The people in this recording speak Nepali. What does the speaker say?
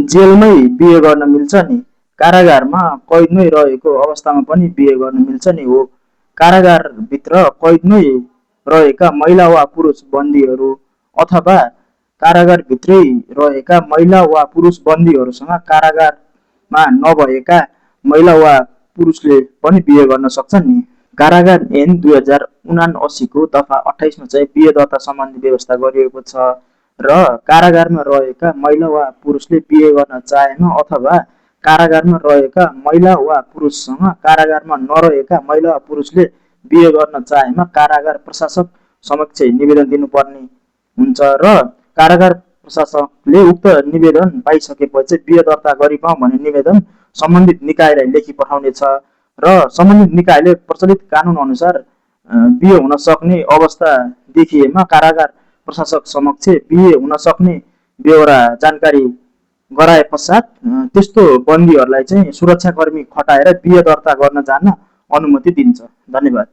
जेलमै बिहे गर्न मिल्छ नि, कारागारमा कैदमै रहेको अवस्थामा पनि बिहे गर्न मिल्छ नि हो। कारागारभित्र कैदमै रहेका महिला वा पुरुष बन्दीहरू अथवा कारागारभित्रै रहेका महिला वा पुरुष बन्दीहरूसँग कारागारमा नभएका महिला वा पुरुषले पनि बिहे गर्न सक्छन् नि। कारागार ऐन 2079 को दफा 28 मा चाहिँ बिहे दर्ता सम्बन्धी व्यवस्था गरिएको छ र कारागारमा रहेका महिला वा पुरुषले बिहे गर्न चाहेमा अथवा कारागारमा रहेका महिला वा पुरुषसँग कारागारमा नरहेका महिला वा पुरुषले बिहे गर्न चाहेमा कारागार प्रशासक समक्ष निवेदन दिनुपर्ने हुन्छ र कारागार प्रशासकले उक्त निवेदन पाइसकेपछि बिहे दर्ता गरिपाउँ भन्ने निवेदन सम्बन्धित निकायलाई लेखी पठाउनेछ र सम्बन्धित निकायले प्रचलित कानुन अनुसार बिहे हुन सक्ने अवस्था देखिएमा कारागार प्रशासक समक्ष बिहे हुन सक्ने बेहोरा जानकारी गराए पश्चात त्यस्तो बन्दीहरूलाई चाहिँ सुरक्षाकर्मी खटाएर बिहे दर्ता गर्न जान अनुमति दिन्छ। धन्यवाद।